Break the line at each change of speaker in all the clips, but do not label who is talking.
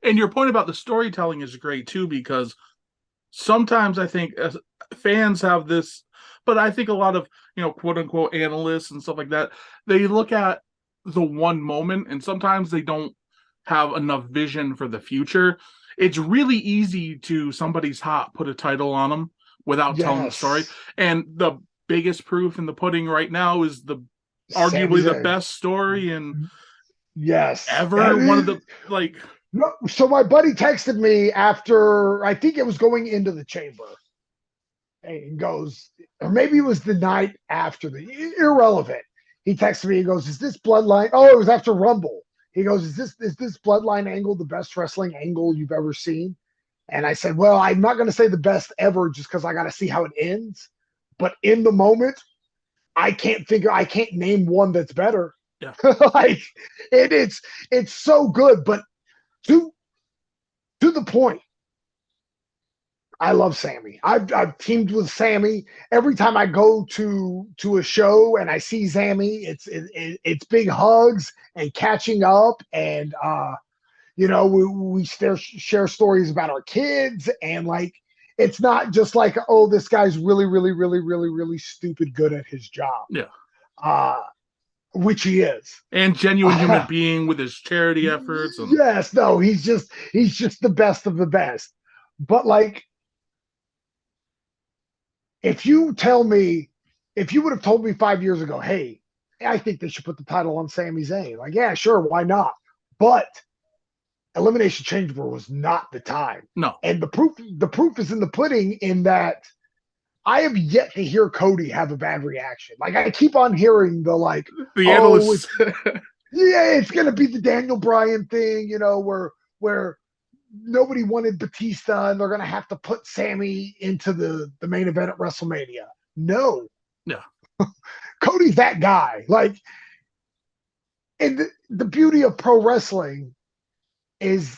And your point about the storytelling is great too, because sometimes I think fans have this, but I think a lot of, quote unquote analysts and stuff like that, they look at the one moment and sometimes they don't have enough vision for the future. It's really easy to somebody's hot put a title on them without telling the story.
Yes.
And the biggest proof in the pudding right now is the
Sami
arguably the
Zayn.
best story in
Yes.
ever. One of the like
No, so my buddy texted me after, I think it was going into the chamber, and goes, or maybe it was the night after, the irrelevant. He texted me, he goes, "Is this Bloodline?" Oh, it was after Rumble. He goes, "Is this Bloodline angle the best wrestling angle you've ever seen?" And I said, "Well, I'm not going to say the best ever just because I got to see how it ends. But in the moment, I can't name one that's better.
yeah.
Like it's so good, but to the point, I love Sammy. I've teamed with Sammy every time I go to a show and I see Sammy. It's big hugs and catching up, and we share stories about our kids, and like it's not just like, oh, this guy's really really really really really stupid good at his job,
Yeah.
uh, which he is.
And genuine human being with his charity efforts and
Yes, no, he's just the best of the best. But like, if you tell me, if you would have told me 5 years ago, hey, I think they should put the title on Sami Zayn, like, yeah, sure, why not? But Elimination Chamber was not the time,
no.
and the proof is in the pudding. In that, I have yet to hear Cody have a bad reaction. Like I keep on hearing the like,
The
oh,
analysts
it's yeah, it's gonna be the Daniel Bryan thing, where nobody wanted Batista and they're gonna have to put Sammy into the main event at WrestleMania. No,
yeah.
Cody's that guy. Like, and the beauty of pro wrestling is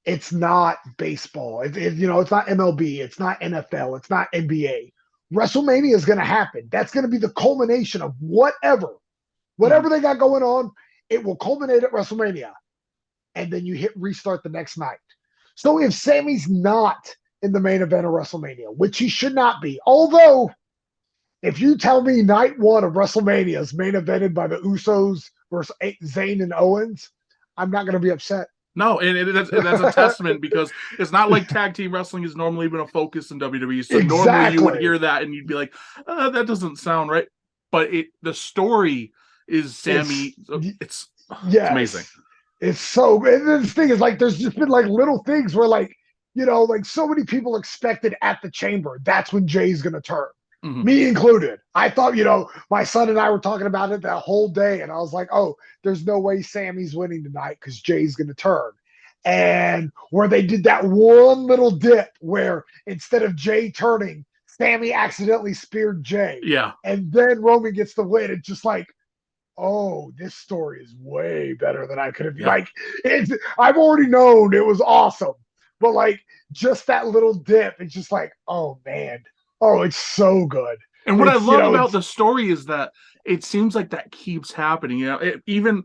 it's not baseball. It's not MLB. It's not NFL. It's not NBA. WrestleMania is going to happen. That's going to be the culmination of whatever
Mhm.
they got going on. It will culminate at WrestleMania, and then you hit restart the next night. So if Sammy's not in the main event of WrestleMania, which he should not be, although if you tell me night one of WrestleMania is main evented by the Usos versus Zayn and Owens, I'm not going to be upset.
No, and that's a testament because it's not like tag team wrestling has normally been a focus in WWE. So normally you would
Exactly.
hear that and you'd be like, that doesn't sound right. But the story is
It's
Sammy. It's amazing.
yes. It's so, and this thing is like there's just been like little things where like, like so many people expected at the chamber that's when Jay's gonna turn.
Hmm.
Me included. I thought, my son and I were talking about it that whole day, and I was like, oh, there's no way Sammy's winning tonight because Jay's gonna turn. And where they did that one little dip where instead of Jay turning, Sammy accidentally speared Jay.
Yeah.
And then Roman gets the win. It's just like, oh, this story is way better than I could have.
Yeah.
Like, I've already known it was awesome, but like just that little dip, it's just like, oh man, oh, it's so good.
And what I
It's
love about
it's
the story is that it seems like that keeps happening. Even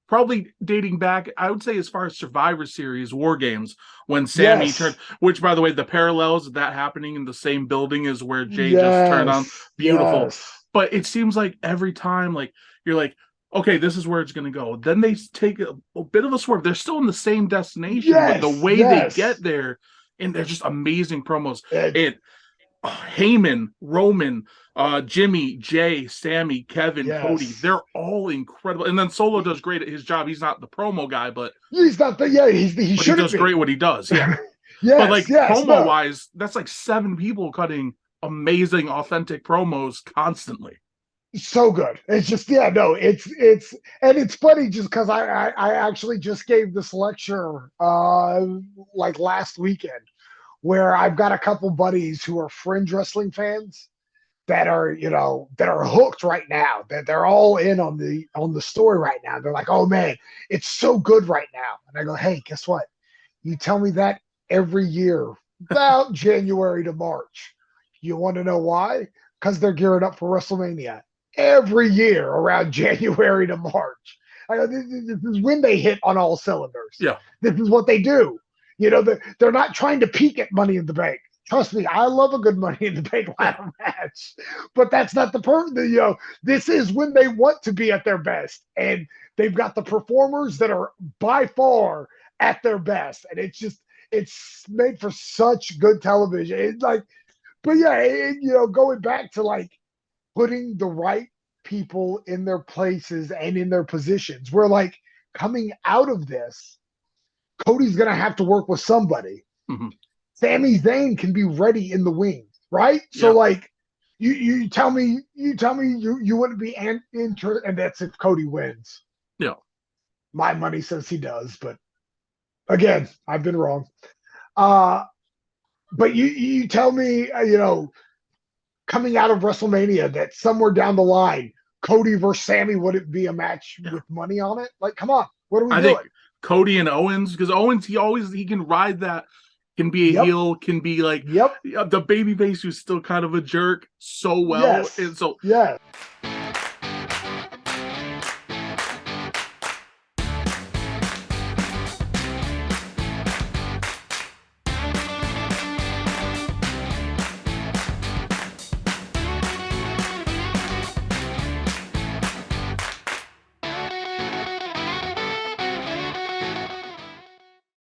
probably dating back, I would say, as far as Survivor Series, War Games, when Sammy turned,
yes,
which, by the way, the parallels of that happening in the same building is where Jay just turned on.
yes,
Beautiful.
yes,
But it seems like every time, like, you're like, okay, this is where it's going to go. Then they take a bit of a swerve. They're still in the same destination, but the
yes,
way they
yes.
get there, and they're just amazing promos.
It,
It Heyman, Roman, Jimmy, Jay, Sammy, Kevin, Cody,
yes.
they're all incredible. And then Solo does great at his job. He's not the promo guy, but
He's not the yeah. He
he
shouldn't
does great
be.
what he does. Yeah. But
Yes,
like
yes,
promo
no.
wise, that's like seven people cutting amazing, authentic promos constantly.
So good. It's just yeah, no, it's and it's funny just because I actually just gave this lecture like last weekend where I've got a couple buddies who are fringe wrestling fans that are that are hooked right now, that they're all in on the story right now. They're like, oh man, it's so good right now. And I go, hey, guess what? You tell me that every year about January to March. You want to know why? Because they're gearing up for WrestleMania every year around January to March. This is when they hit on all cylinders.
Yeah.
This is what they do. You know, they're not trying to peak at Money in the Bank. Trust me, I love a good Money in the Bank ladder match, but that's not the You know, this is when they want to be at their best, and they've got the performers that are by far at their best, and it's made for such good television. It's like, but yeah, you know, going back to like putting the right people in their places and in their positions. We're like coming out of this, Cody's going to have to work with somebody.
Mm-hmm.
Sami Zayn can be ready in the wings, right? Yep. So like you tell me you wouldn't be interested, and that's if Cody wins.
Yeah.
My money says he does, but again, I've been wrong. But you tell me, you know, coming out of WrestleMania that somewhere down the line, Cody versus Sami wouldn't be a match with money on it? Like, come on, what are we doing?
Think Cody and Owens, because Owens, he can ride that, can be a heel, can be like the babyface who's still kind of a jerk so well.
Yes.
And so